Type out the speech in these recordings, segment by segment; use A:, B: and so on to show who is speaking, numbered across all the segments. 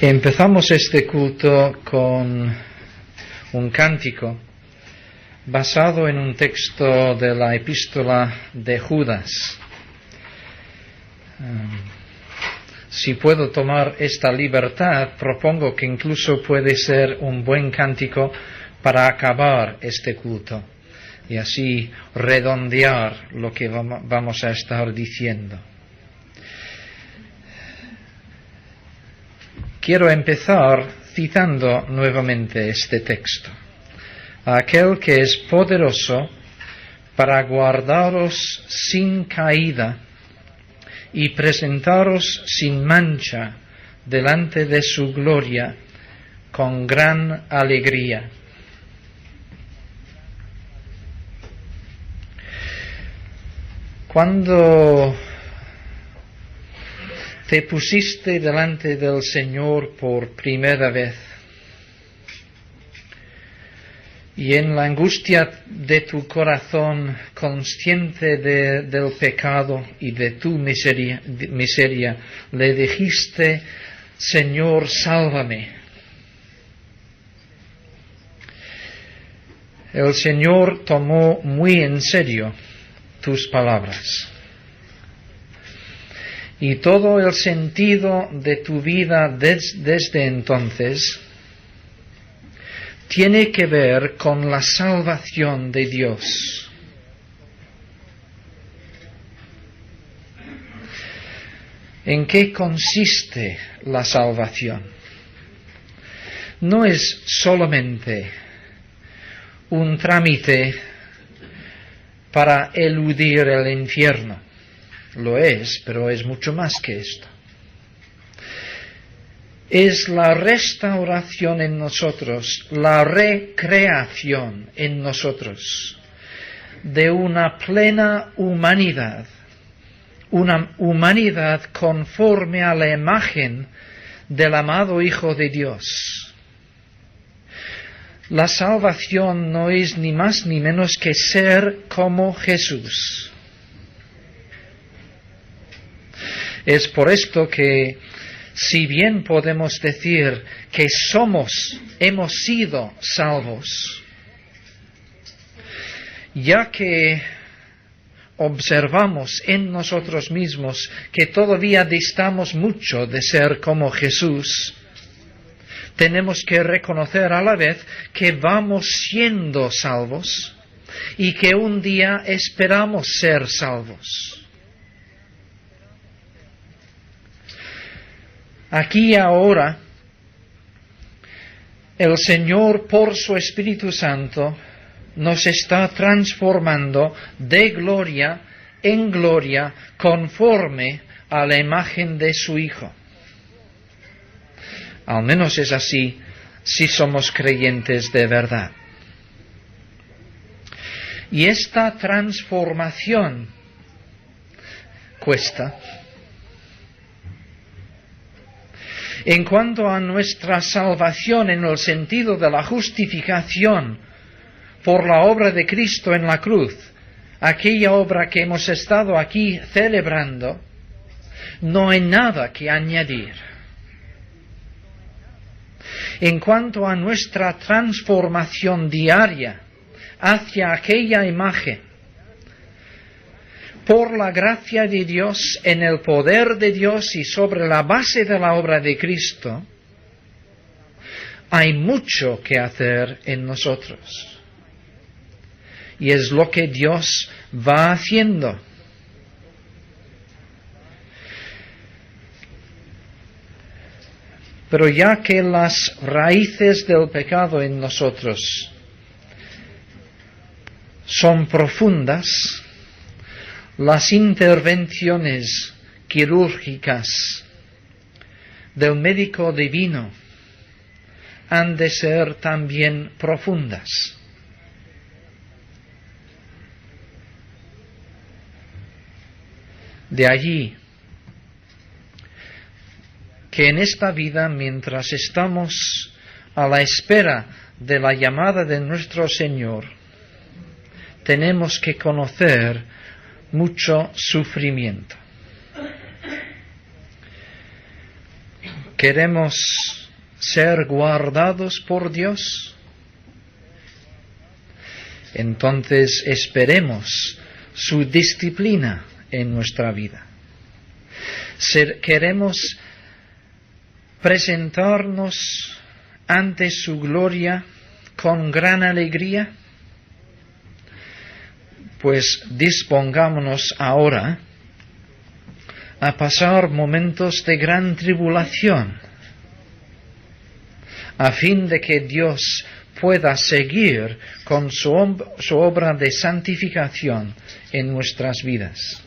A: Empezamos este culto con un cántico basado en un texto de la epístola de Judas. Si puedo tomar esta libertad, propongo que incluso puede ser un buen cántico para acabar este culto y así redondear lo que vamos a estar diciendo. Quiero empezar citando nuevamente este texto. Aquel que es poderoso para guardaros sin caída y presentaros sin mancha delante de su gloria con gran alegría. Cuando te pusiste delante del Señor por primera vez y en la angustia de tu corazón, consciente del pecado y de tu miseria, le dijiste: Señor, sálvame. El Señor tomó muy en serio tus palabras. Y todo el sentido de tu vida desde entonces tiene que ver con la salvación de Dios. ¿En qué consiste la salvación? No es solamente un trámite para eludir el infierno. Lo es, pero es mucho más que esto. Es la restauración en nosotros, la recreación en nosotros de una plena humanidad, una humanidad conforme a la imagen del amado Hijo de Dios. La salvación no es ni más ni menos que ser como Jesús. Es por esto que, si bien podemos decir que hemos sido salvos, ya que observamos en nosotros mismos que todavía distamos mucho de ser como Jesús, tenemos que reconocer a la vez que vamos siendo salvos y que un día esperamos ser salvos. Aquí y ahora, el Señor, por su Espíritu Santo, nos está transformando de gloria en gloria conforme a la imagen de su Hijo. Al menos es así si somos creyentes de verdad. Y esta transformación cuesta. En cuanto a nuestra salvación en el sentido de la justificación por la obra de Cristo en la cruz, aquella obra que hemos estado aquí celebrando, no hay nada que añadir. En cuanto a nuestra transformación diaria hacia aquella imagen, por la gracia de Dios, en el poder de Dios y sobre la base de la obra de Cristo, hay mucho que hacer en nosotros. Y es lo que Dios va haciendo. Pero ya que las raíces del pecado en nosotros son profundas, las intervenciones quirúrgicas del médico divino han de ser también profundas. De allí que en esta vida, mientras estamos a la espera de la llamada de nuestro Señor, tenemos que conocer mucho sufrimiento. ¿Queremos ser guardados por Dios? Entonces esperemos su disciplina en nuestra vida. ¿Queremos presentarnos ante su gloria con gran alegría? Pues dispongámonos ahora a pasar momentos de gran tribulación, a fin de que Dios pueda seguir con su obra de santificación en nuestras vidas.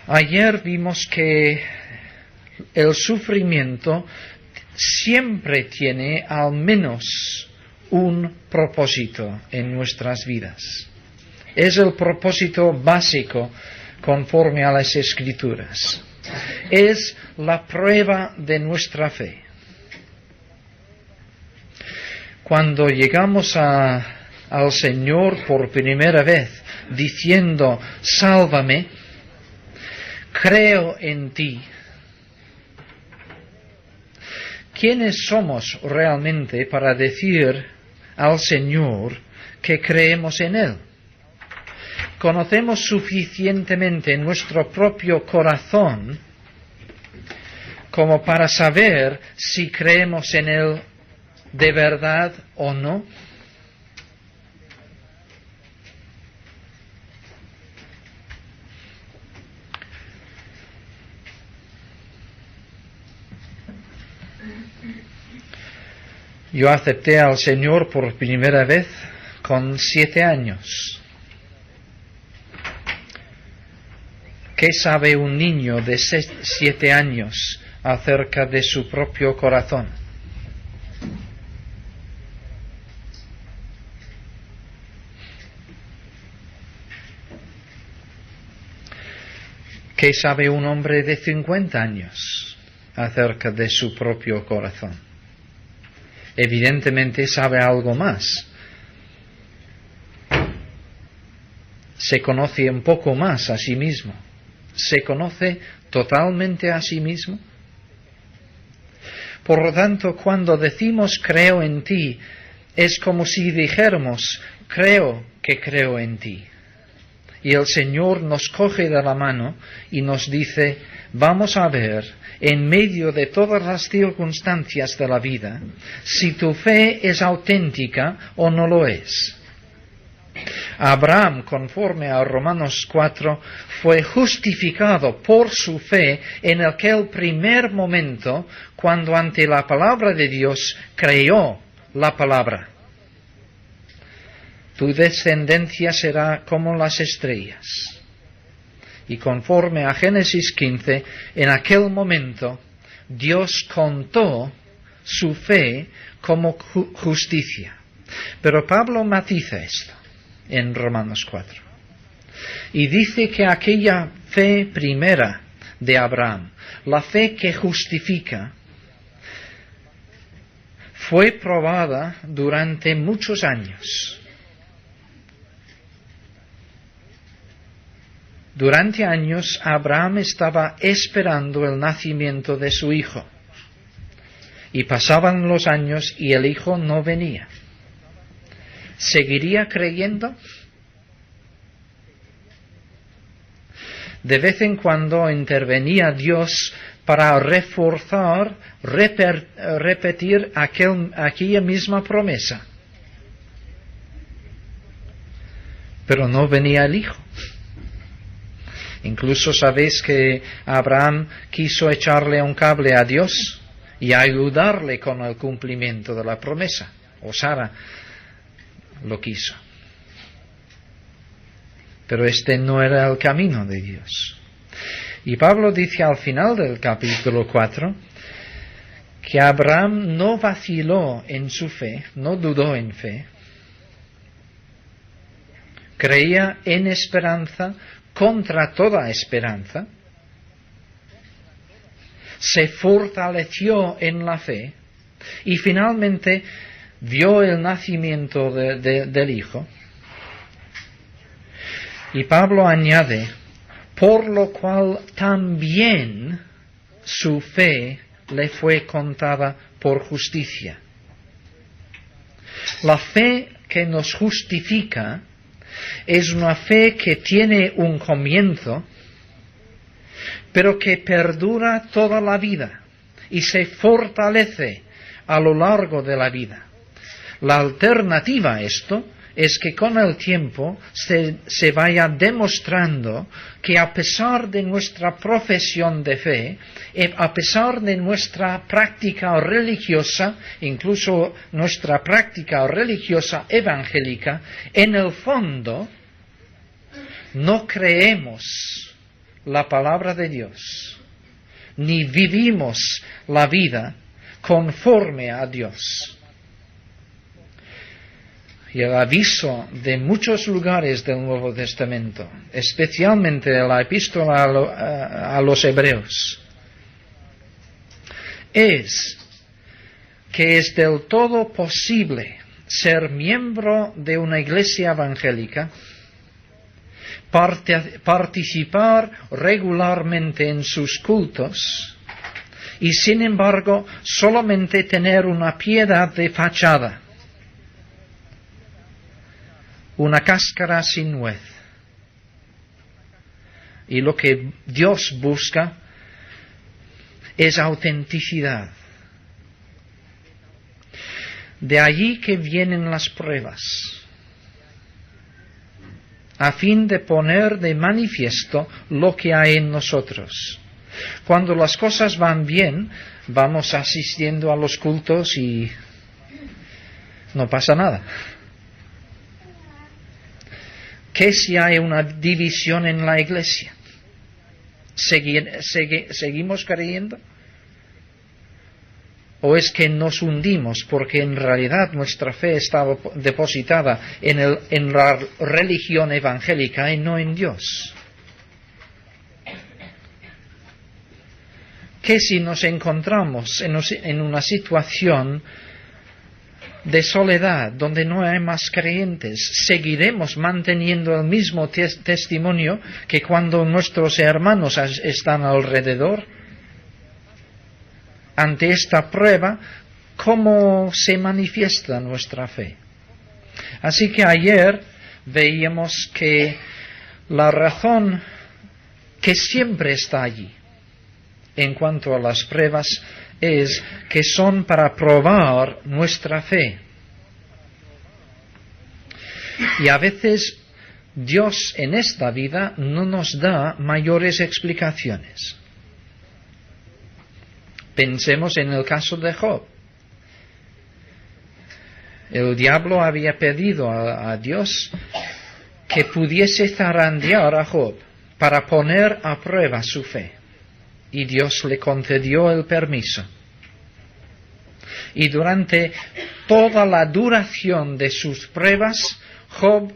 A: Ayer vimos que el sufrimiento siempre tiene al menos un propósito en nuestras vidas. Es el propósito básico conforme a las Escrituras. Es la prueba de nuestra fe. Cuando llegamos al Señor por primera vez diciendo, sálvame, creo en ti. ¿Quiénes somos realmente para decir al Señor que creemos en Él? ¿Conocemos suficientemente nuestro propio corazón como para saber si creemos en Él de verdad o no? Yo acepté al Señor por primera vez con 7 años. ¿Qué sabe un niño de 7 años acerca de su propio corazón? ¿Qué sabe un hombre de 50 años acerca de su propio corazón? Evidentemente sabe algo más. Se conoce un poco más a sí mismo. ¿Se conoce totalmente a sí mismo? Por lo tanto, cuando decimos creo en ti, es como si dijéramos creo que creo en ti. Y el Señor nos coge de la mano y nos dice, vamos a ver, en medio de todas las circunstancias de la vida, si tu fe es auténtica o no lo es. Abraham, conforme a Romanos 4, fue justificado por su fe en aquel primer momento cuando ante la palabra de Dios creyó la palabra. Tu descendencia será como las estrellas. Y conforme a Génesis 15, en aquel momento Dios contó su fe como justicia. Pero Pablo matiza esto en Romanos 4. Y dice que aquella fe primera de Abraham, la fe que justifica, fue probada durante muchos años. Durante años Abraham estaba esperando el nacimiento de su hijo. Y pasaban los años y el hijo no venía. ¿Seguiría creyendo? De vez en cuando intervenía Dios para reforzar, repetir aquella misma promesa. Pero no venía el hijo. Incluso sabéis que Abraham quiso echarle un cable a Dios y ayudarle con el cumplimiento de la promesa. O Sara lo quiso. Pero este no era el camino de Dios. Y Pablo dice al final del capítulo 4 que Abraham no vaciló en su fe, no dudó en fe. Creía en esperanza contra toda esperanza, se fortaleció en la fe y finalmente vio el nacimiento del Hijo. Y Pablo añade, por lo cual también su fe le fue contada por justicia. La fe que nos justifica es una fe que tiene un comienzo, pero que perdura toda la vida y se fortalece a lo largo de la vida. La alternativa a esto es que con el tiempo se vaya demostrando que a pesar de nuestra profesión de fe, a pesar de nuestra práctica religiosa, incluso nuestra práctica religiosa evangélica, en el fondo no creemos la palabra de Dios, ni vivimos la vida conforme a Dios. Y el aviso de muchos lugares del Nuevo Testamento, especialmente de la epístola a los Hebreos, es que es del todo posible ser miembro de una iglesia evangélica, participar regularmente en sus cultos y sin embargo solamente tener una piedad de fachada, una cáscara sin nuez. Y lo que Dios busca es autenticidad. De allí que vienen las pruebas, a fin de poner de manifiesto lo que hay en nosotros. Cuando las cosas van bien, vamos asistiendo a los cultos y no pasa nada. ¿Qué si hay una división en la iglesia? ¿Seguimos creyendo? ¿O es que nos hundimos porque en realidad nuestra fe estaba depositada en la religión evangélica y no en Dios? ¿Qué si nos encontramos en una situación de soledad, donde no hay más creyentes? ¿Seguiremos manteniendo el mismo testimonio que cuando nuestros hermanos están alrededor? Ante esta prueba, ¿cómo se manifiesta nuestra fe? Así que ayer veíamos que la razón que siempre está allí en cuanto a las pruebas es que son para probar nuestra fe. Y a veces Dios en esta vida no nos da mayores explicaciones. Pensemos en el caso de Job. El diablo había pedido a Dios que pudiese zarandear a Job para poner a prueba su fe. Y Dios le concedió el permiso. Y durante toda la duración de sus pruebas, Job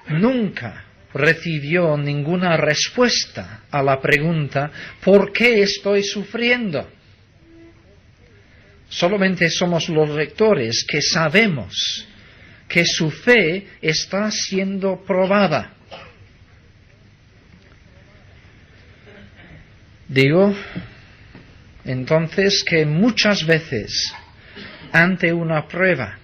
A: nunca recibió ninguna respuesta a la pregunta ¿por qué estoy sufriendo? Solamente somos los lectores que sabemos que su fe está siendo probada. Digo, entonces, que muchas veces, ante una prueba,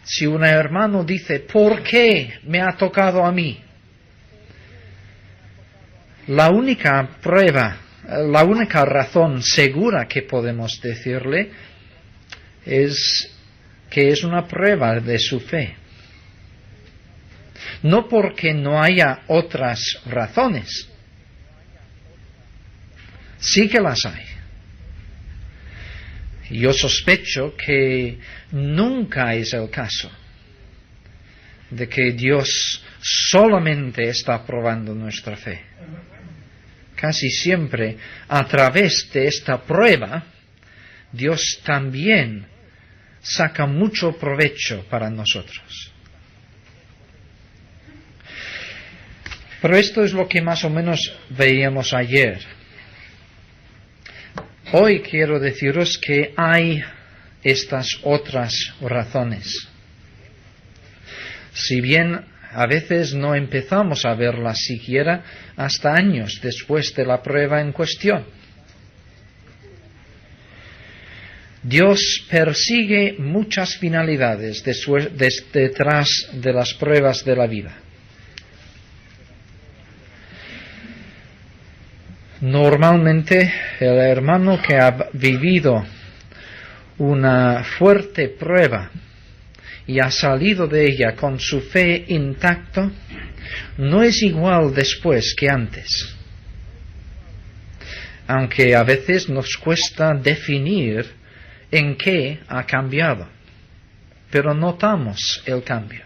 A: si un hermano dice, ¿por qué me ha tocado a mí? La única prueba, la única razón segura que podemos decirle es que es una prueba de su fe. No porque no haya otras razones. Sí que las hay. Yo sospecho que nunca es el caso de que Dios solamente está probando nuestra fe. Casi siempre, a través de esta prueba, Dios también saca mucho provecho para nosotros. Pero esto es lo que más o menos veíamos ayer. Hoy quiero deciros que hay estas otras razones. Si bien a veces no empezamos a verlas siquiera hasta años después de la prueba en cuestión. Dios persigue muchas finalidades detrás de las pruebas de la vida. Normalmente el hermano que ha vivido una fuerte prueba y ha salido de ella con su fe intacta, no es igual después que antes. Aunque a veces nos cuesta definir en qué ha cambiado, pero notamos el cambio.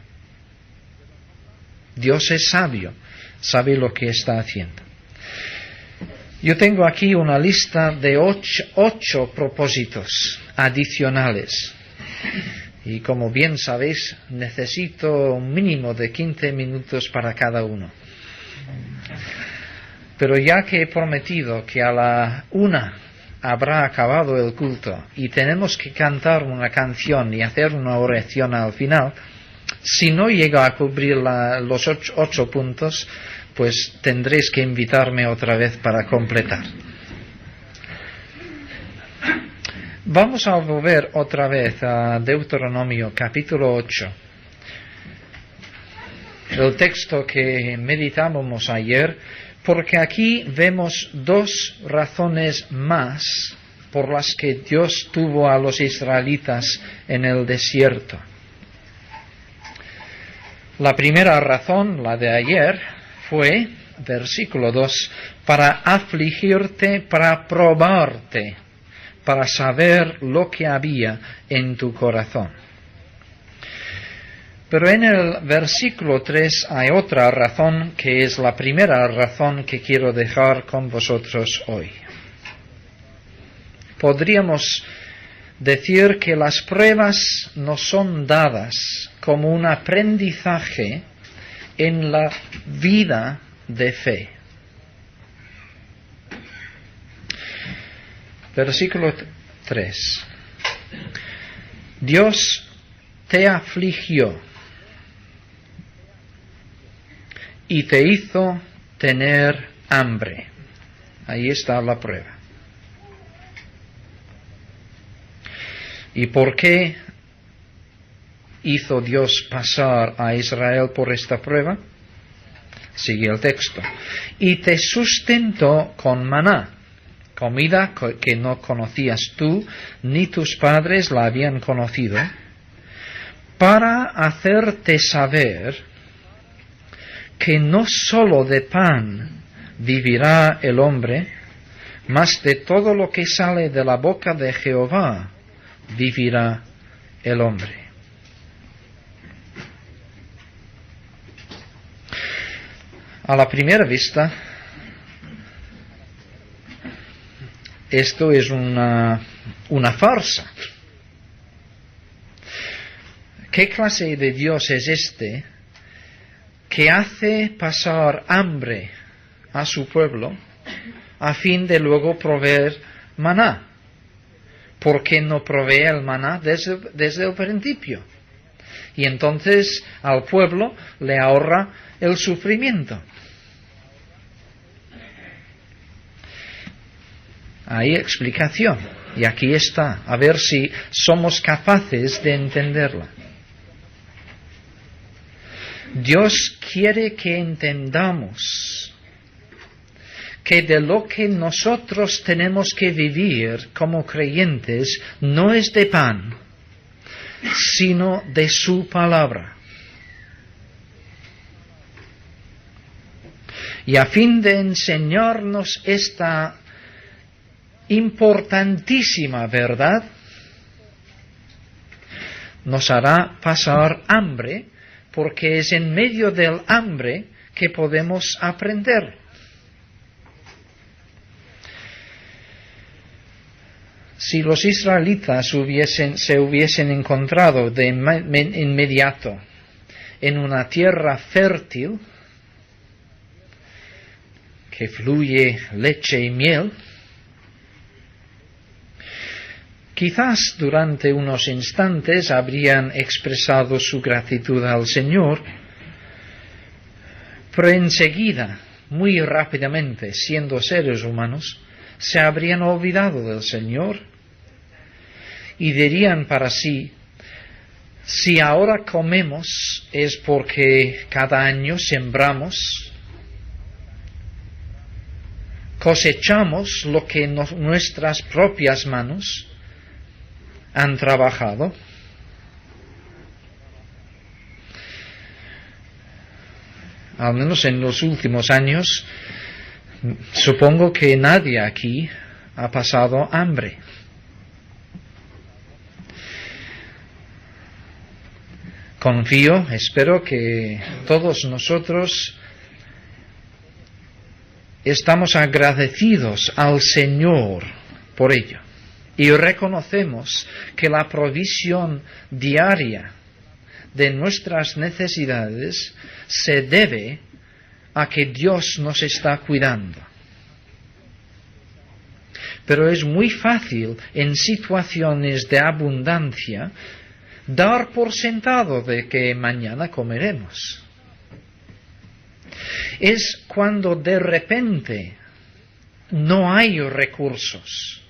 A: Dios es sabio, sabe lo que está haciendo. Yo tengo aquí una lista de 8 propósitos adicionales. Y como bien sabéis, necesito un mínimo de 15 minutos para cada uno. Pero ya que he prometido que a la 1 habrá acabado el culto y tenemos que cantar una canción y hacer una oración al final, si no llego a cubrir los 8 puntos, pues tendréis que invitarme otra vez para completar. Vamos a volver otra vez a Deuteronomio capítulo 8. El texto que meditábamos ayer, porque aquí vemos 2 razones más por las que Dios tuvo a los israelitas en el desierto. La primera razón, la de ayer, fue, versículo 2, para afligirte, para probarte, para saber lo que había en tu corazón. Pero en el versículo 3 hay otra razón que es la primera razón que quiero dejar con vosotros hoy. Podríamos decir que las pruebas nos son dadas como un aprendizaje en la vida de fe. Versículo 3. Dios te afligió y te hizo tener hambre. Ahí está la prueba. ¿Y por qué hizo Dios pasar a Israel por esta prueba? Sigue el texto. Y te sustentó con maná, comida que no conocías tú, ni tus padres la habían conocido, para hacerte saber que no sólo de pan vivirá el hombre, mas de todo lo que sale de la boca de Jehová vivirá el hombre. A la primera vista, esto es una farsa. ¿Qué clase de Dios es este que hace pasar hambre a su pueblo a fin de luego proveer maná? ¿Por qué no provee el maná desde el principio? Y entonces al pueblo le ahorra el sufrimiento. Hay explicación, y aquí está, a ver si somos capaces de entenderla. Dios quiere que entendamos que de lo que nosotros tenemos que vivir como creyentes no es de pan, sino de su palabra. Y a fin de enseñarnos esta importantísima verdad, nos hará pasar hambre, porque es en medio del hambre que podemos aprender. Si los israelitas se hubiesen encontrado de inmediato en una tierra fértil que fluye leche y miel, quizás durante unos instantes habrían expresado su gratitud al Señor, pero enseguida, muy rápidamente, siendo seres humanos, se habrían olvidado del Señor y dirían para sí: si ahora comemos es porque cada año sembramos, cosechamos lo que nuestras propias manos han trabajado. Al menos en los últimos años, supongo que nadie aquí ha pasado hambre. Confío, espero que todos nosotros estamos agradecidos al Señor por ello y reconocemos que la provisión diaria de nuestras necesidades se debe a que Dios nos está cuidando. Pero es muy fácil en situaciones de abundancia dar por sentado de que mañana comeremos. Es cuando de repente no hay recursos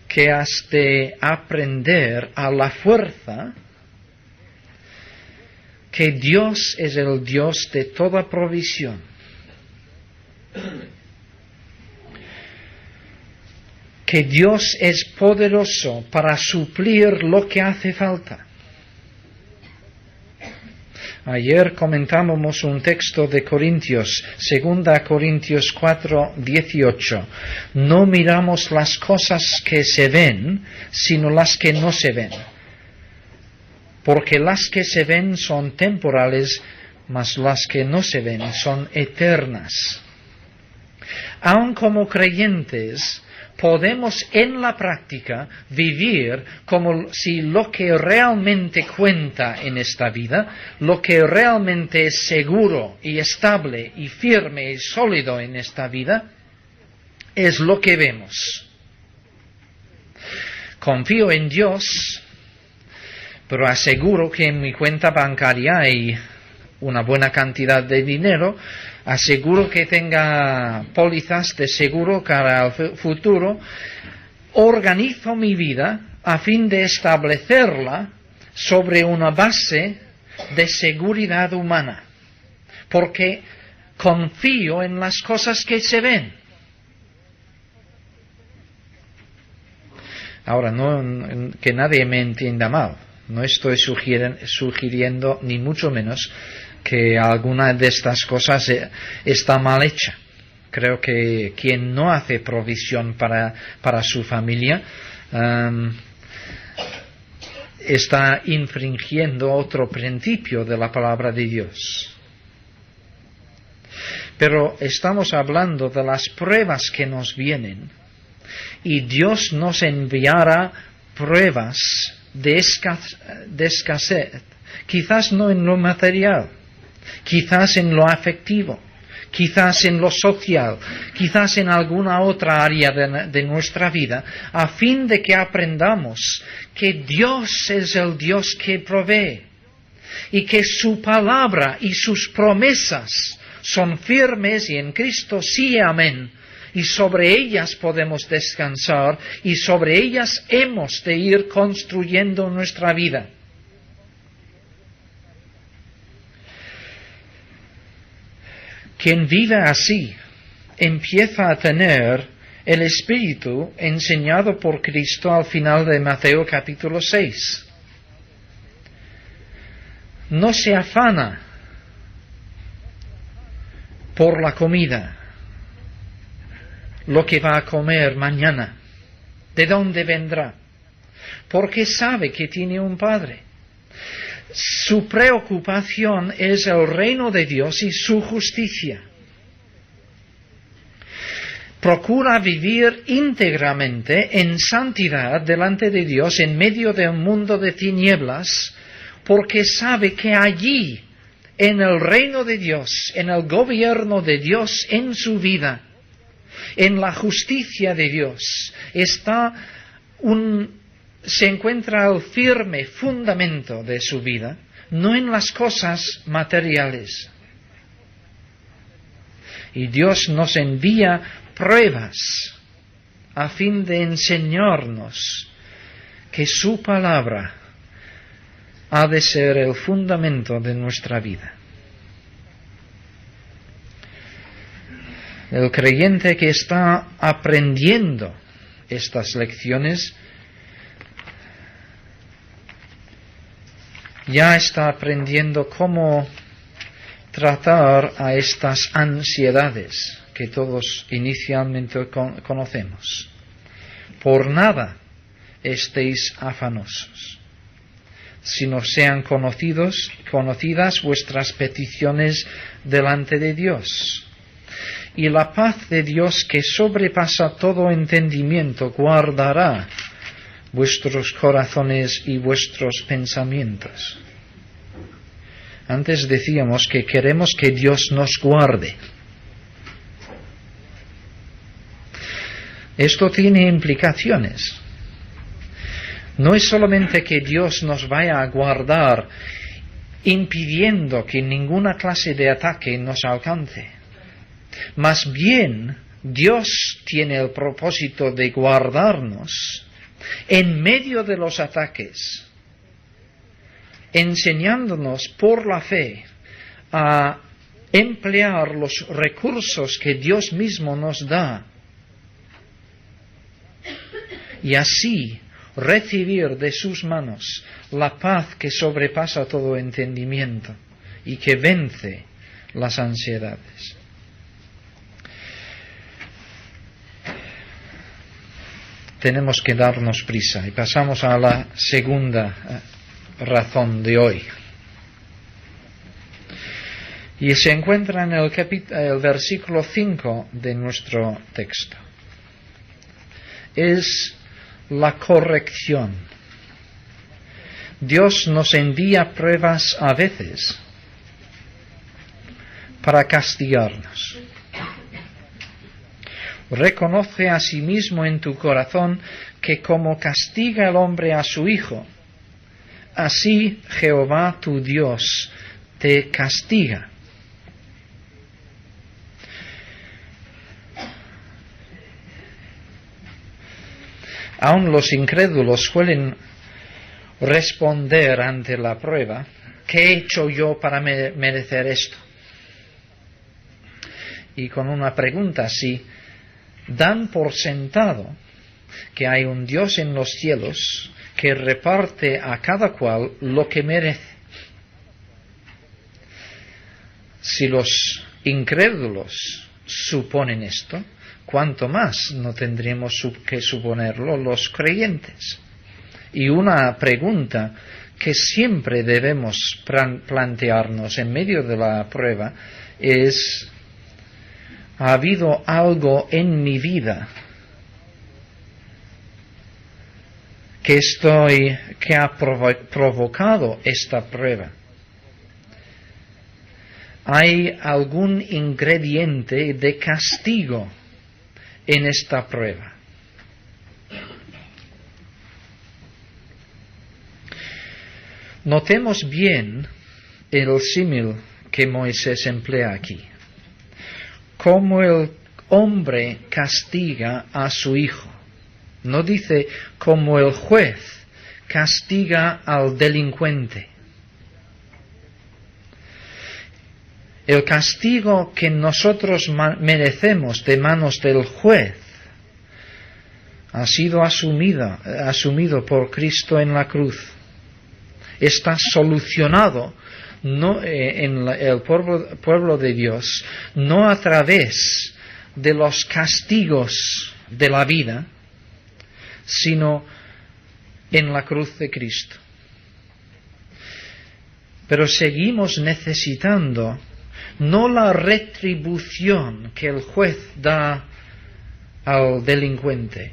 A: que has de aprender a la fuerza que Dios es el Dios de toda provisión. Que Dios es poderoso para suplir lo que hace falta. Ayer comentábamos un texto de Corintios, 2 Corintios 4, 18. No miramos las cosas que se ven, sino las que no se ven. Porque las que se ven son temporales, mas las que no se ven son eternas. Aun como creyentes, podemos en la práctica vivir como si lo que realmente cuenta en esta vida, lo que realmente es seguro y estable y firme y sólido en esta vida, es lo que vemos. Confío en Dios, pero aseguro que en mi cuenta bancaria hay una buena cantidad de dinero. Aseguro que tenga pólizas de seguro para el futuro. Organizo mi vida a fin de establecerla sobre una base de seguridad humana, porque confío en las cosas que se ven. Ahora, no que nadie me entienda mal. No estoy sugiriendo ni mucho menos que alguna de estas cosas está mal hecha. Creo que quien no hace provisión para su familia está infringiendo otro principio de la palabra de Dios. Pero estamos hablando de las pruebas que nos vienen, y Dios nos enviará pruebas de escasez, quizás no en lo material, quizás en lo afectivo, quizás en lo social, quizás en alguna otra área de nuestra vida, a fin de que aprendamos que Dios es el Dios que provee y que su palabra y sus promesas son firmes y en Cristo sí, amén, y sobre ellas podemos descansar y sobre ellas hemos de ir construyendo nuestra vida. Quien vive así empieza a tener el Espíritu enseñado por Cristo al final de Mateo capítulo 6. No se afana por la comida, lo que va a comer mañana, de dónde vendrá, porque sabe que tiene un Padre. Su preocupación es el reino de Dios y su justicia. Procura vivir íntegramente en santidad delante de Dios en medio de un mundo de tinieblas, porque sabe que allí, en el reino de Dios, en el gobierno de Dios en su vida, en la justicia de Dios, se encuentra el firme fundamento de su vida, no en las cosas materiales. Y Dios nos envía pruebas a fin de enseñarnos que su palabra ha de ser el fundamento de nuestra vida. El creyente que está aprendiendo estas lecciones ya está aprendiendo cómo tratar a estas ansiedades que todos inicialmente conocemos. Por nada estéis afanosos, sino sean conocidas vuestras peticiones delante de Dios. Y la paz de Dios, que sobrepasa todo entendimiento, guardará vuestros corazones y vuestros pensamientos. Antes decíamos que queremos que Dios nos guarde. Esto tiene implicaciones. No es solamente que Dios nos vaya a guardar impidiendo que ninguna clase de ataque nos alcance. Más bien, Dios tiene el propósito de guardarnos en medio de los ataques, enseñándonos por la fe a emplear los recursos que Dios mismo nos da y así recibir de sus manos la paz que sobrepasa todo entendimiento y que vence las ansiedades. Tenemos que darnos prisa y pasamos a la segunda razón de hoy. Y se encuentra en el versículo 5 de nuestro texto. Es la corrección. Dios nos envía pruebas a veces para castigarnos. Reconoce a sí mismo en tu corazón que como castiga el hombre a su hijo, así Jehová tu Dios te castiga. Aun los incrédulos suelen responder ante la prueba: ¿qué he hecho yo para merecer esto? Y con una pregunta así, dan por sentado que hay un Dios en los cielos que reparte a cada cual lo que merece. Si los incrédulos suponen esto, ¿cuánto más no tendremos que suponerlo los creyentes? Y una pregunta que siempre debemos plantearnos en medio de la prueba es: ¿ha habido algo en mi vida que ha provocado esta prueba? ¿Hay algún ingrediente de castigo en esta prueba? Notemos bien el símil que Moisés emplea aquí. Cómo el hombre castiga a su hijo. No dice como el juez castiga al delincuente. El castigo que nosotros merecemos de manos del juez ha sido asumido por Cristo en la cruz. Está solucionado en el pueblo de Dios, no a través de los castigos de la vida, sino en la cruz de Cristo. Pero seguimos necesitando no la retribución que el juez da al delincuente,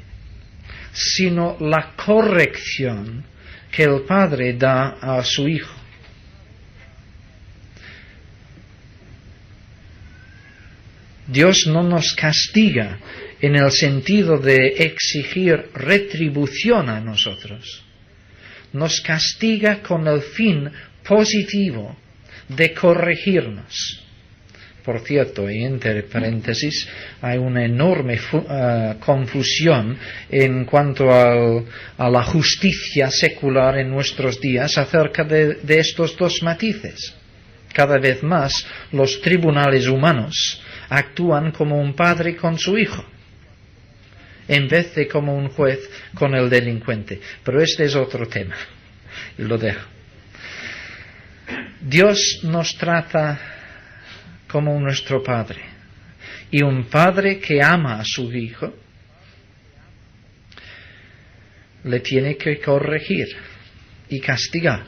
A: sino la corrección que el padre da a su hijo. Dios no nos castiga en el sentido de exigir retribución a nosotros. Nos castiga con el fin positivo de corregirnos, Por cierto, y entre paréntesis, hay una enorme confusión en cuanto a la justicia secular en nuestros días acerca de estos dos matices. Cada vez más los tribunales humanos actúan como un padre con su hijo, en vez de como un juez con el delincuente. Pero este es otro tema, y lo dejo. Dios nos trata como nuestro Padre, y un padre que ama a su hijo le tiene que corregir y castigar.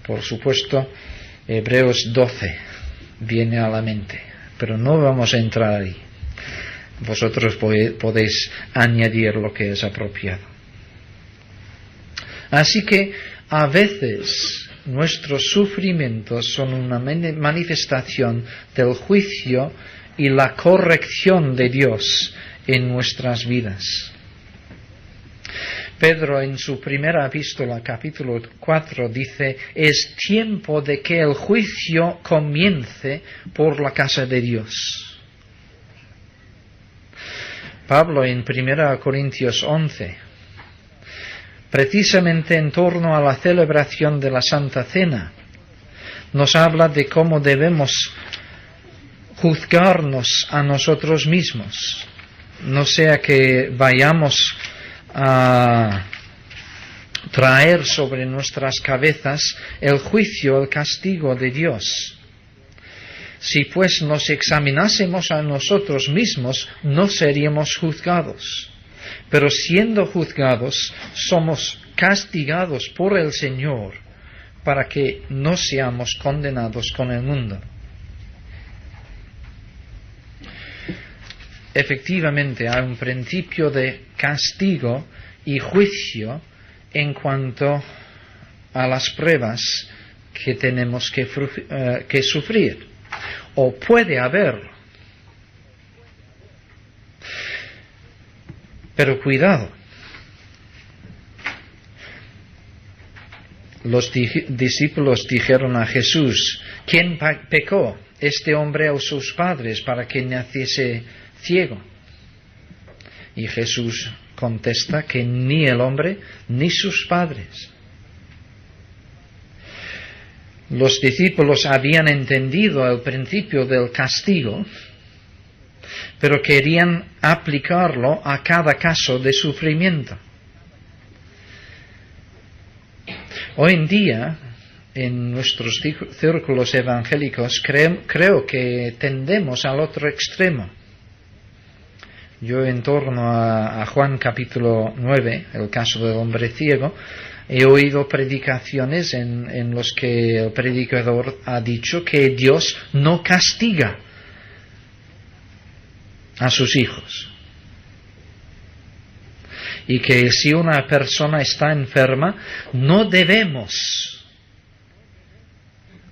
A: Por supuesto, Hebreos 12 viene a la mente, pero no vamos a entrar ahí. Vosotros podéis añadir lo que es apropiado. Así que a veces nuestros sufrimientos son una manifestación del juicio y la corrección de Dios en nuestras vidas. Pedro en su primera epístola, capítulo 4, dice: es tiempo de que el juicio comience por la casa de Dios. Pablo en 1 Corintios 11, precisamente en torno a la celebración de la Santa Cena, nos habla de cómo debemos juzgarnos a nosotros mismos, no sea que vayamos a traer sobre nuestras cabezas el juicio, el castigo de Dios. Si pues nos examinásemos a nosotros mismos, no seríamos juzgados. Pero siendo juzgados, somos castigados por el Señor para que no seamos condenados con el mundo. Efectivamente, hay un principio de castigo y juicio en cuanto a las pruebas que tenemos que sufrir, o puede haberlo. Pero cuidado, los discípulos dijeron a Jesús: ¿quién pecó, este hombre o sus padres, para que naciese ciego? Y Jesús contesta que ni el hombre ni sus padres. Los discípulos habían entendido el principio del castigo, pero querían aplicarlo a cada caso de sufrimiento. Hoy en día, en nuestros círculos evangélicos, creo que tendemos al otro extremo. Yo, en torno a Juan capítulo 9, el caso del hombre ciego, he oído predicaciones en los que el predicador ha dicho que Dios no castiga a sus hijos, y que si una persona está enferma, no debemos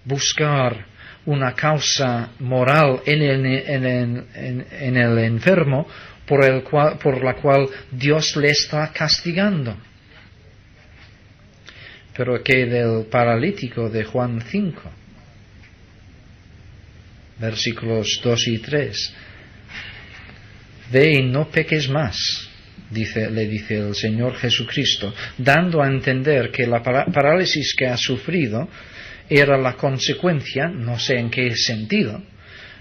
A: buscar una causa moral en el enfermo por la cual Dios le está castigando. Pero que del paralítico de Juan 5, versículos 2 y 3, ve y no peques más, le dice el Señor Jesucristo, dando a entender que la parálisis que ha sufrido era la consecuencia, no sé en qué sentido,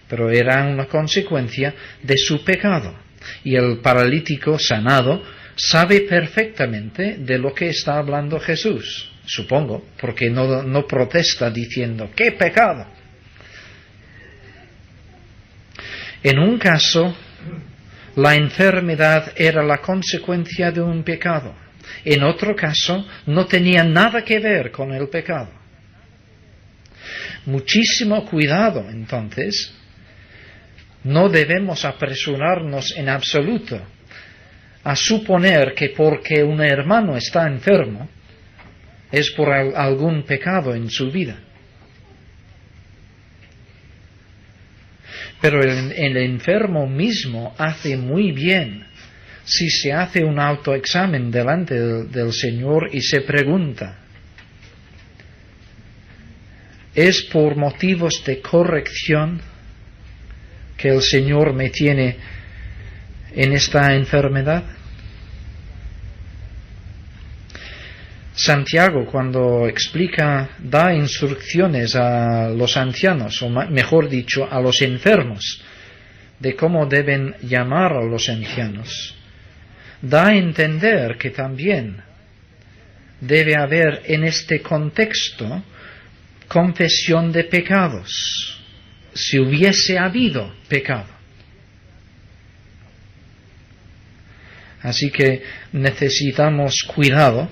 A: pero era una consecuencia de su pecado. Y el paralítico sanado sabe perfectamente de lo que está hablando Jesús, supongo, porque no protesta diciendo: ¡qué pecado! En un caso, la enfermedad era la consecuencia de un pecado. En otro caso, no tenía nada que ver con el pecado. Muchísimo cuidado, entonces. No debemos apresurarnos en absoluto a suponer que porque un hermano está enfermo es por algún pecado en su vida. Pero el enfermo mismo hace muy bien si se hace un autoexamen delante del Señor y se pregunta: ¿Es por motivos de corrección que el Señor me tiene en esta enfermedad? Santiago, cuando da instrucciones a los ancianos, o mejor dicho, a los enfermos, de cómo deben llamar a los ancianos, da a entender que también debe haber en este contexto confesión de pecados, si hubiese habido pecado. Así que necesitamos cuidado.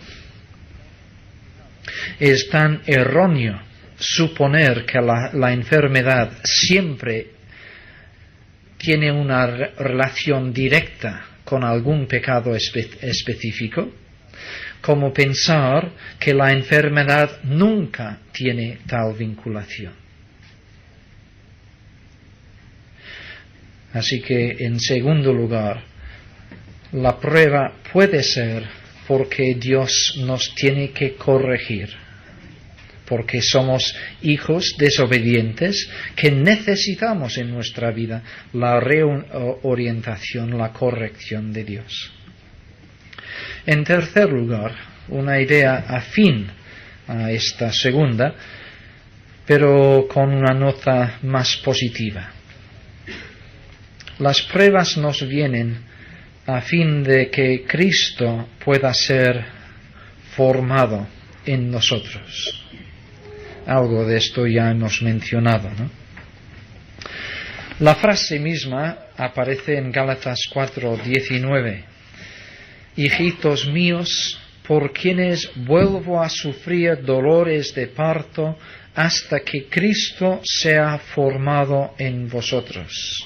A: Es tan erróneo suponer que la enfermedad siempre tiene una relación directa con algún pecado específico, como pensar que la enfermedad nunca tiene tal vinculación. Así que, en segundo lugar, la prueba puede ser porque Dios nos tiene que corregir, porque somos hijos desobedientes que necesitamos en nuestra vida la reorientación, la corrección de Dios. En tercer lugar, una idea afín a esta segunda, pero con una nota más positiva. Las pruebas nos vienen a fin de que Cristo pueda ser formado en nosotros. Algo de esto ya hemos mencionado, ¿no? La frase misma aparece en Gálatas 4:19. Hijitos míos, por quienes vuelvo a sufrir dolores de parto hasta que Cristo sea formado en vosotros.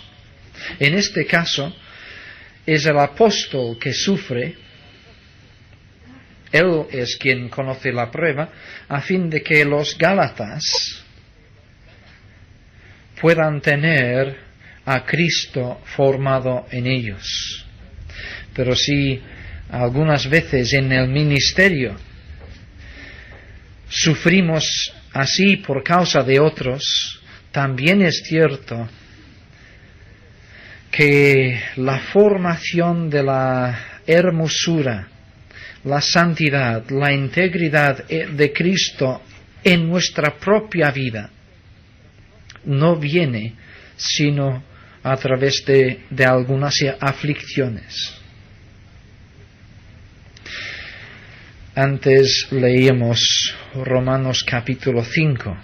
A: En este caso, es el apóstol que sufre. Él es quien conoce la prueba, a fin de que los gálatas puedan tener a Cristo formado en ellos. Pero si algunas veces en el ministerio sufrimos así por causa de otros, también es cierto que la formación de la hermosura, la santidad, la integridad de Cristo en nuestra propia vida no viene sino a través de algunas aflicciones. Antes leíamos Romanos capítulo 5.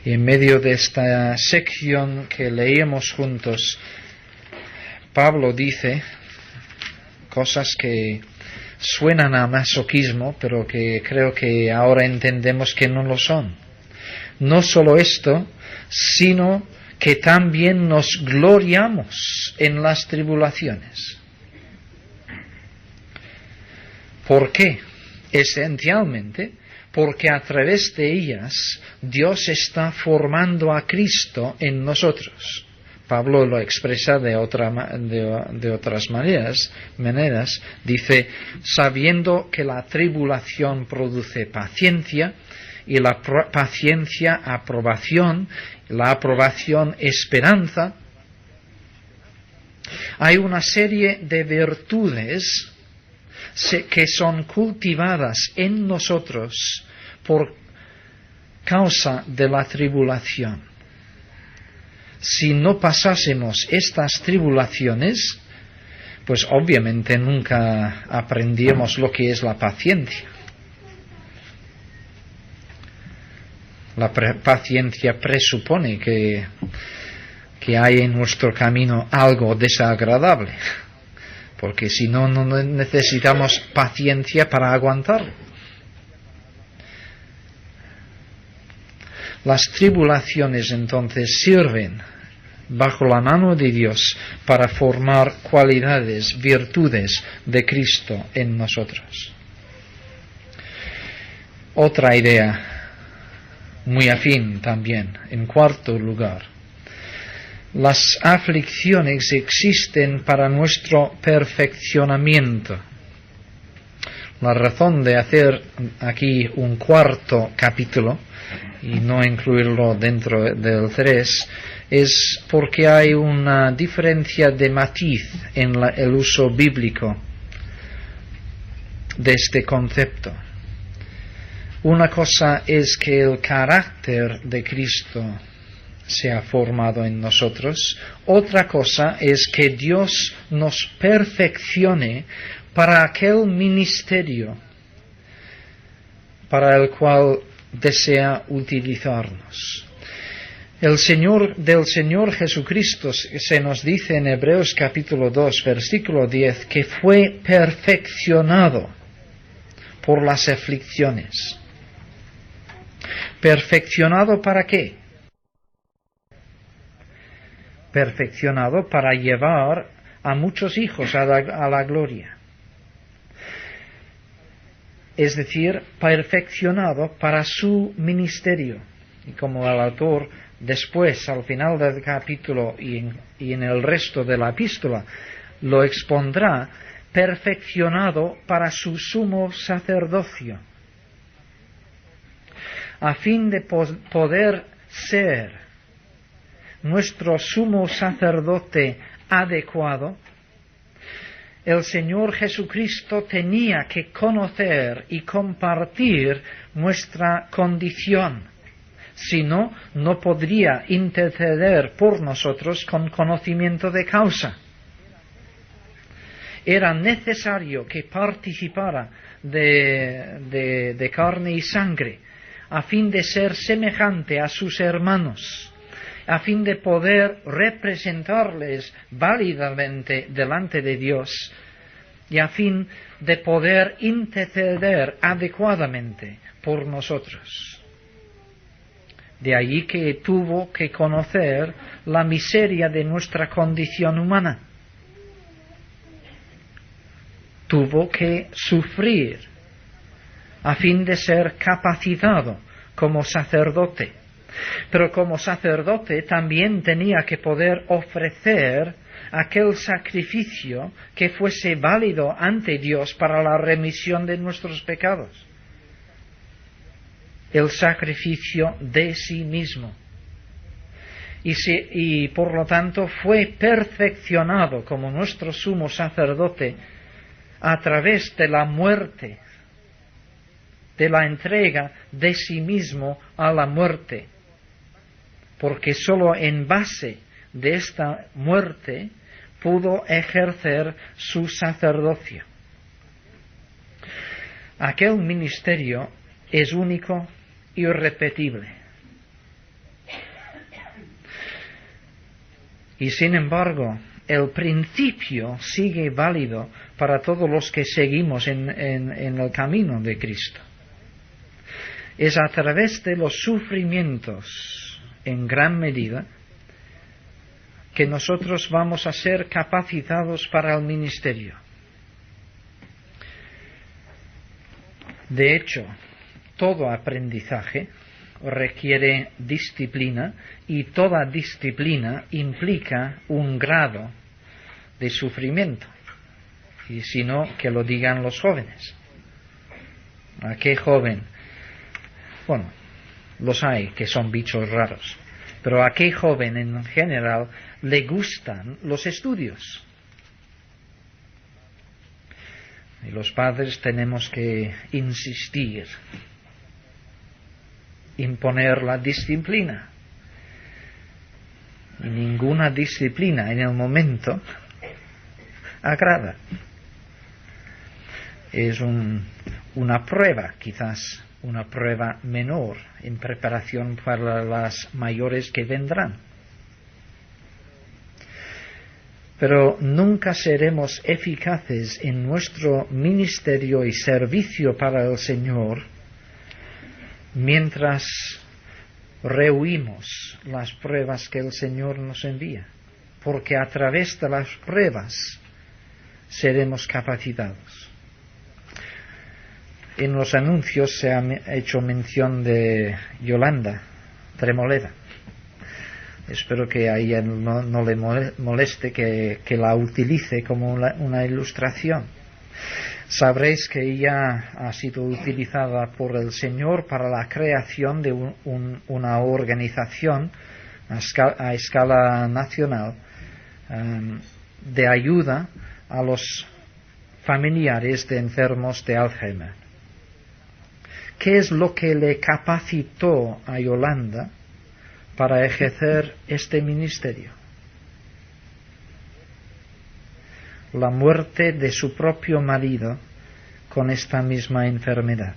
A: Y en medio de esta sección que leíamos juntos, Pablo dice cosas que suenan a masoquismo, pero que creo que ahora entendemos que no lo son. No solo esto, sino que también nos gloriamos en las tribulaciones. ¿Por qué? Esencialmente, porque a través de ellas Dios está formando a Cristo en nosotros. Pablo lo expresa de otras maneras. Dice, sabiendo que la tribulación produce paciencia, y la paciencia aprobación, la aprobación esperanza. Hay una serie de virtudes que son cultivadas en nosotros por causa de la tribulación. Si no pasásemos estas tribulaciones, pues obviamente nunca aprendíamos lo que es la paciencia. La paciencia presupone que hay en nuestro camino algo desagradable, porque si no, no necesitamos paciencia para aguantarlo. Las tribulaciones entonces sirven bajo la mano de Dios para formar cualidades, virtudes de Cristo en nosotros. Otra idea muy afín también, en cuarto lugar. Las aflicciones existen para nuestro perfeccionamiento. La razón de hacer aquí un cuarto capítulo y no incluirlo dentro del 3 es porque hay una diferencia de matiz en el uso bíblico de este concepto. Una cosa es que el carácter de Cristo se ha formado en nosotros, otra cosa es que Dios nos perfeccione para aquel ministerio para el cual desea utilizarnos. Del Señor Jesucristo se nos dice en Hebreos capítulo 2, versículo 10, que fue perfeccionado por las aflicciones. ¿Perfeccionado para qué? Perfeccionado para llevar a muchos hijos a la gloria. Es decir, perfeccionado para su ministerio. Y como el autor después, al final del capítulo y en el resto de la epístola, lo expondrá, perfeccionado para su sumo sacerdocio, a fin de poder ser nuestro sumo sacerdote adecuado. El Señor Jesucristo tenía que conocer y compartir nuestra condición, si no, no podría interceder por nosotros con conocimiento de causa. Era necesario que participara de carne y sangre, a fin de ser semejante a sus hermanos, a fin de poder representarles válidamente delante de Dios y a fin de poder interceder adecuadamente por nosotros. De allí que tuvo que conocer la miseria de nuestra condición humana. Tuvo que sufrir a fin de ser capacitado como sacerdote. Pero como sacerdote también tenía que poder ofrecer aquel sacrificio que fuese válido ante Dios para la remisión de nuestros pecados. El sacrificio de sí mismo. Y por lo tanto fue perfeccionado como nuestro sumo sacerdote a través de la muerte, de la entrega de sí mismo a la muerte. Porque sólo en base de esta muerte pudo ejercer su sacerdocio. Aquel ministerio es único y irrepetible. Y sin embargo, el principio sigue válido para todos los que seguimos en el camino de Cristo. Es a través de los sufrimientos, en gran medida, que nosotros vamos a ser capacitados para el ministerio. De hecho, todo aprendizaje requiere disciplina y toda disciplina implica un grado de sufrimiento. Y si no, que lo digan los jóvenes. ¿A qué joven? Bueno, los hay que son bichos raros. Pero ¿a qué joven en general le gustan los estudios? Y los padres tenemos que insistir, imponer la disciplina. Y ninguna disciplina en el momento agrada. Es una prueba, quizás una prueba menor en preparación para las mayores que vendrán. Pero nunca seremos eficaces en nuestro ministerio y servicio para el Señor mientras rehuimos las pruebas que el Señor nos envía, porque a través de las pruebas seremos capacitados. En los anuncios se ha hecho mención de Yolanda Tremoleda. Espero que a ella no le moleste que la utilice como una ilustración. Sabréis que ella ha sido utilizada por el Señor para la creación de una organización a escala nacional de ayuda a los familiares de enfermos de Alzheimer. ¿Qué es lo que le capacitó a Yolanda para ejercer este ministerio? La muerte de su propio marido con esta misma enfermedad.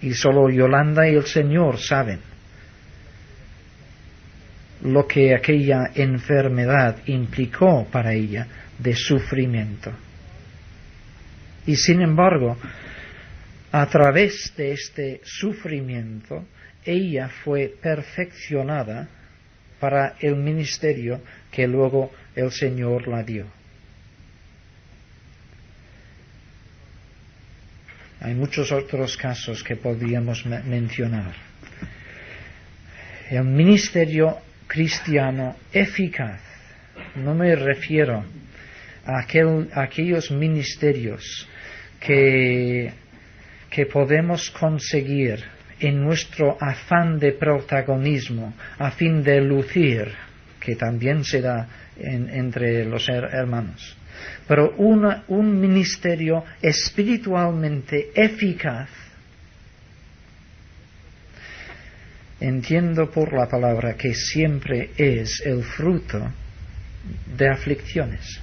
A: Y solo Yolanda y el Señor saben lo que aquella enfermedad implicó para ella de sufrimiento. Y sin embargo, a través de este sufrimiento, ella fue perfeccionada para el ministerio que luego el Señor la dio. Hay muchos otros casos que podríamos mencionar. El ministerio cristiano eficaz, no me refiero a aquellos ministerios que podemos conseguir en nuestro afán de protagonismo, a fin de lucir, que también se da entre los hermanos. Pero un ministerio espiritualmente eficaz, entiendo por la palabra que siempre es el fruto de aflicciones,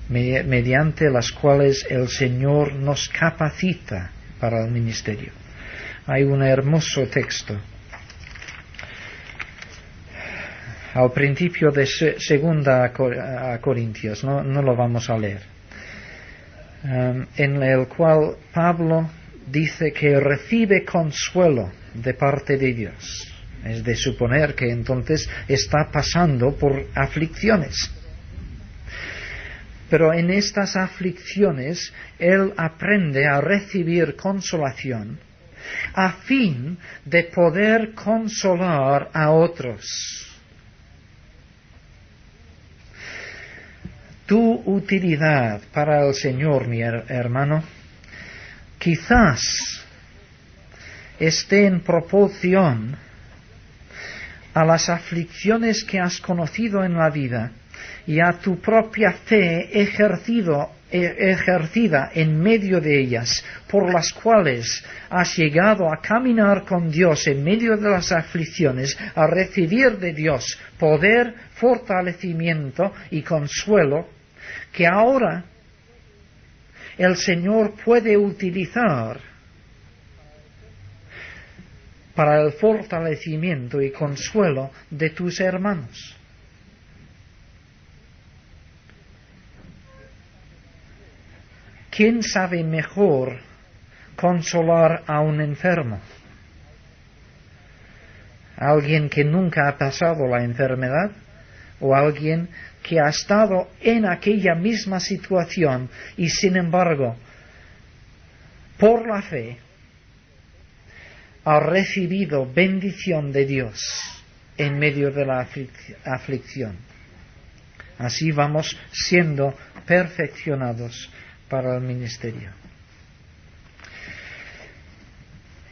A: mediante las cuales el Señor nos capacita para el ministerio. Hay un hermoso texto al principio de segunda a Corintios, no lo vamos a leer, en el cual Pablo dice que recibe consuelo de parte de Dios. Es de suponer que entonces está pasando por aflicciones. Pero en estas aflicciones él aprende a recibir consolación a fin de poder consolar a otros. Tu utilidad para el Señor, mi hermano, quizás esté en proporción a las aflicciones que has conocido en la vida y a tu propia fe ejercida en medio de ellas, por las cuales has llegado a caminar con Dios en medio de las aflicciones, a recibir de Dios poder, fortalecimiento y consuelo, que ahora el Señor puede utilizar para el fortalecimiento y consuelo de tus hermanos. ¿Quién sabe mejor consolar a un enfermo? ¿Alguien que nunca ha pasado la enfermedad? ¿O alguien que ha estado en aquella misma situación y sin embargo, por la fe, ha recibido bendición de Dios en medio de la aflicción? Así vamos siendo perfeccionados para el ministerio.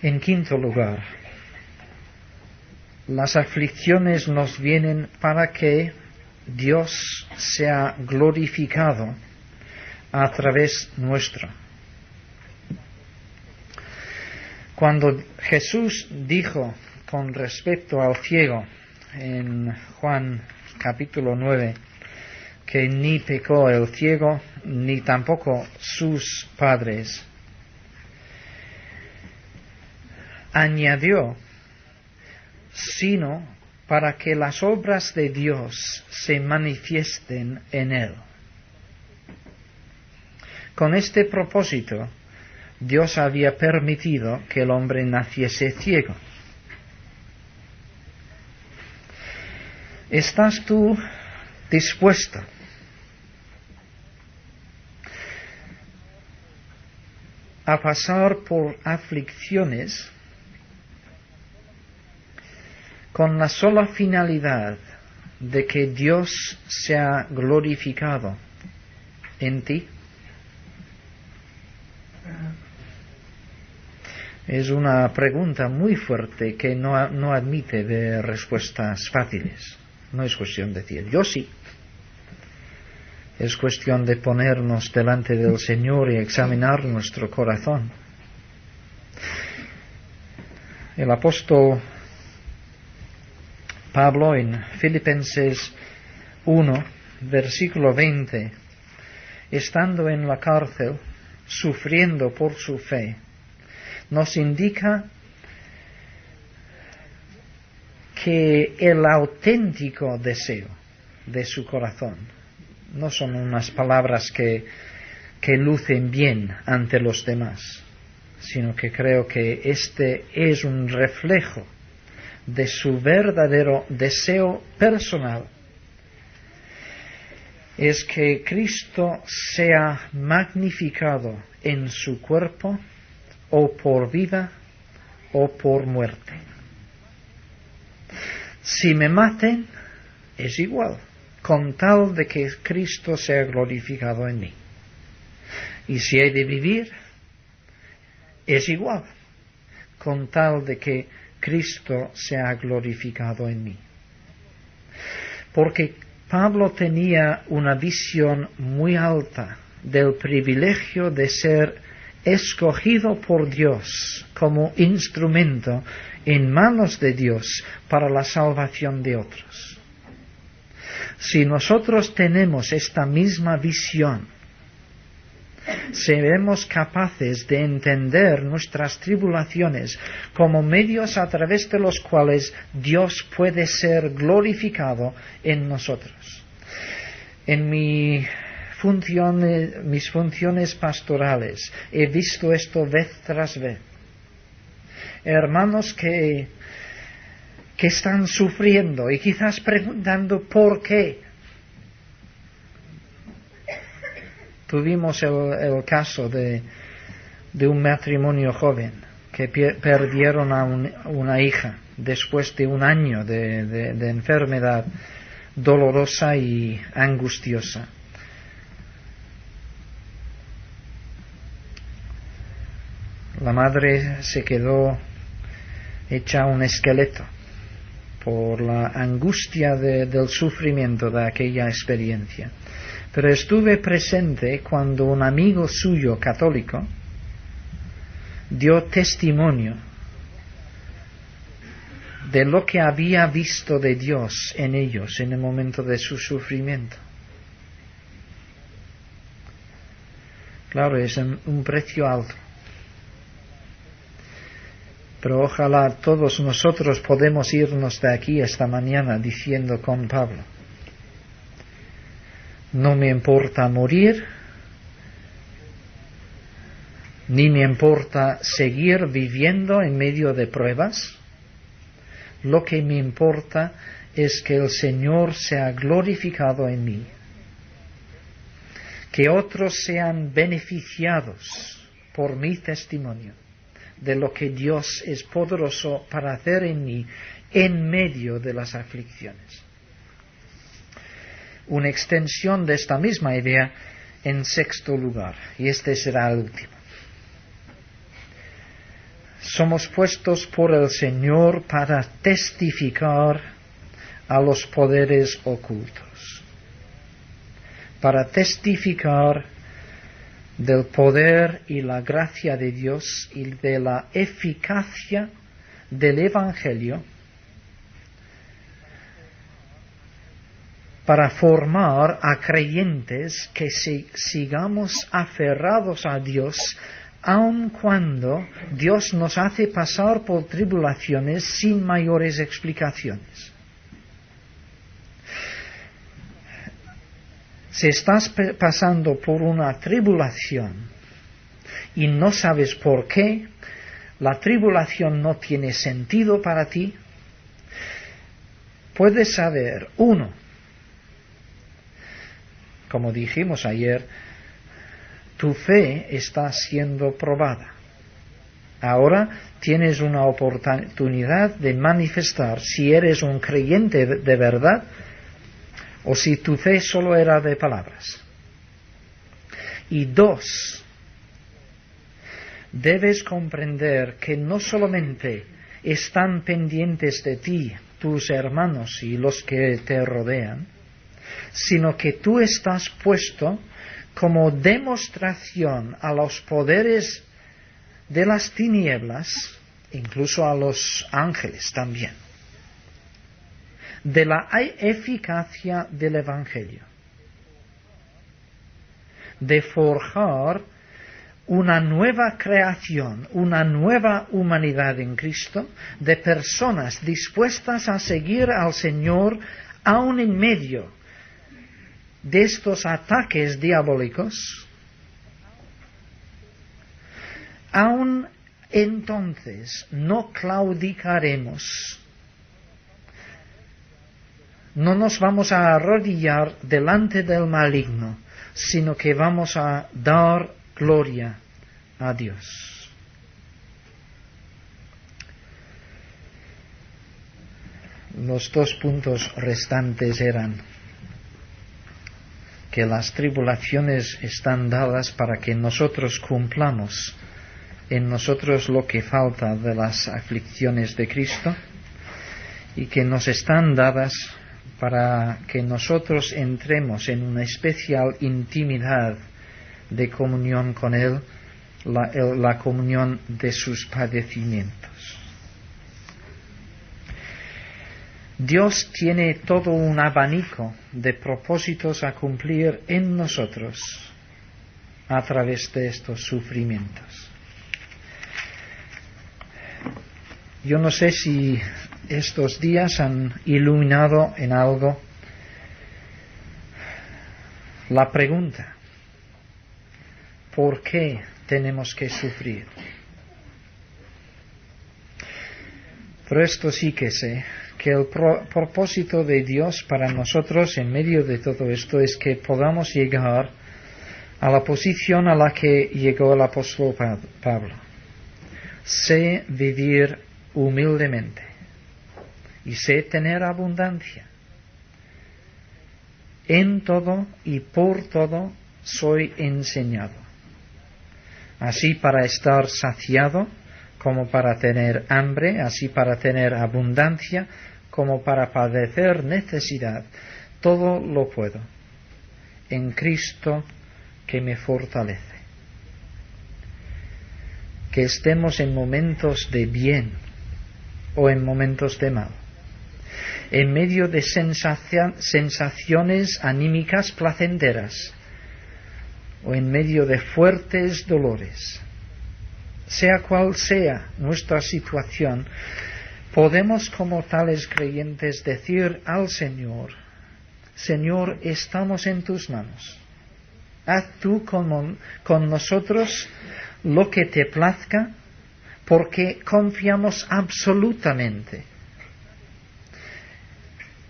A: En quinto lugar, las aflicciones nos vienen para que Dios sea glorificado a través nuestro. Cuando Jesús dijo con respecto al ciego en Juan capítulo 9, que ni pecó el ciego, ni tampoco sus padres, añadió, sino para que las obras de Dios se manifiesten en él. Con este propósito, Dios había permitido que el hombre naciese ciego. ¿Estás tú dispuesto a pasar por aflicciones con la sola finalidad de que Dios sea glorificado en ti? Es una pregunta muy fuerte que no admite de respuestas fáciles. No es cuestión de decir, yo sí. Es cuestión de ponernos delante del Señor y examinar nuestro corazón. El apóstol Pablo en Filipenses 1, versículo 20, estando en la cárcel, sufriendo por su fe, nos indica que el auténtico deseo de su corazón no son unas palabras que lucen bien ante los demás, sino que creo que este es un reflejo de su verdadero deseo personal. Es que Cristo sea magnificado en su cuerpo, o por vida o por muerte. Si me maten, es igual, con tal de que Cristo sea glorificado en mí. Y si he de vivir, es igual, con tal de que Cristo sea glorificado en mí. Porque Pablo tenía una visión muy alta del privilegio de ser escogido por Dios como instrumento en manos de Dios para la salvación de otros. Si nosotros tenemos esta misma visión, seremos capaces de entender nuestras tribulaciones como medios a través de los cuales Dios puede ser glorificado en nosotros. En mis funciones pastorales he visto esto vez tras vez. Hermanos que están sufriendo y quizás preguntando ¿por qué? Tuvimos el caso de un matrimonio joven que perdieron a una hija después de un año de enfermedad dolorosa y angustiosa. La madre se quedó hecha un esqueleto por la angustia del sufrimiento de aquella experiencia. Pero estuve presente cuando un amigo suyo católico dio testimonio de lo que había visto de Dios en ellos en el momento de su sufrimiento. Claro, es un precio alto. Pero ojalá todos nosotros podemos irnos de aquí esta mañana diciendo con Pablo, no me importa morir, ni me importa seguir viviendo en medio de pruebas. Lo que me importa es que el Señor sea glorificado en mí, que otros sean beneficiados por mi testimonio de lo que Dios es poderoso para hacer en mí en medio de las aflicciones. Una extensión de esta misma idea en sexto lugar, y este será el último. Somos puestos por el Señor para testificar a los poderes ocultos, para testificar del poder y la gracia de Dios y de la eficacia del Evangelio para formar a creyentes que sigamos aferrados a Dios aun cuando Dios nos hace pasar por tribulaciones sin mayores explicaciones. Si estás pasando por una tribulación y no sabes por qué, la tribulación no tiene sentido para ti, puedes saber, uno, como dijimos ayer, tu fe está siendo probada. Ahora tienes una oportunidad de manifestar si eres un creyente de verdad o si tu fe solo era de palabras. Y 2, debes comprender que no solamente están pendientes de ti tus hermanos y los que te rodean, sino que tú estás puesto como demostración a los poderes de las tinieblas, incluso a los ángeles también, de la eficacia del Evangelio, de forjar una nueva creación, una nueva humanidad en Cristo, de personas dispuestas a seguir al Señor aun en medio de estos ataques diabólicos. Aun entonces no claudicaremos, no nos vamos a arrodillar delante del maligno, sino que vamos a dar gloria a Dios. Los 2 puntos restantes eran que las tribulaciones están dadas para que nosotros cumplamos en nosotros lo que falta de las aflicciones de Cristo, y que nos están dadas para que nosotros entremos en una especial intimidad de comunión con Él, la comunión de sus padecimientos. Dios tiene todo un abanico de propósitos a cumplir en nosotros a través de estos sufrimientos. Yo no sé si estos días han iluminado en algo la pregunta: ¿por qué tenemos que sufrir? Pero esto sí que sé, que el propósito de Dios para nosotros en medio de todo esto es que podamos llegar a la posición a la que llegó el apóstol Pablo. Sé vivir humildemente y sé tener abundancia. En todo y por todo soy enseñado, así para estar saciado como para tener hambre, así para tener abundancia como para padecer necesidad. Todo lo puedo en Cristo que me fortalece. Que estemos en momentos de bien o en momentos de mal, en medio de sensaciones anímicas placenteras o en medio de fuertes dolores, sea cual sea nuestra situación, podemos como tales creyentes decir al Señor: Señor, estamos en tus manos. Haz tú con nosotros lo que te plazca, porque confiamos absolutamente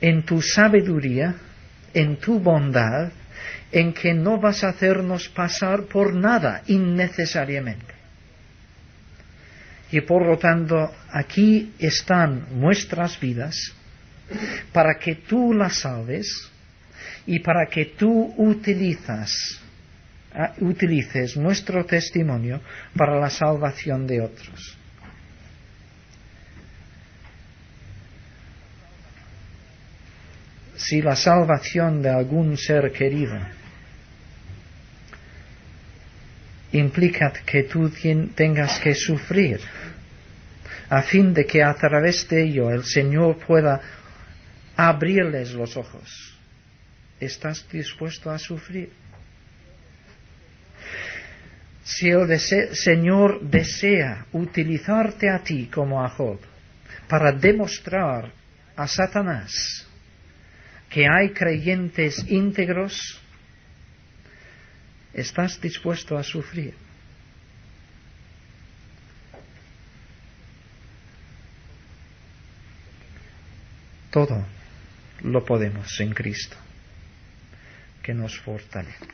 A: en tu sabiduría, en tu bondad, en que no vas a hacernos pasar por nada innecesariamente. Y por lo tanto, aquí están nuestras vidas para que tú las salves y para que tú utilices nuestro testimonio para la salvación de otros. Si la salvación de algún ser querido implica que tú tengas que sufrir, a fin de que a través de ello el Señor pueda abrirles los ojos, ¿estás dispuesto a sufrir? Si el Señor desea utilizarte a ti como a Job para demostrar a Satanás que hay creyentes íntegros, ¿estás dispuesto a sufrir? Todo lo podemos en Cristo, que nos fortalece.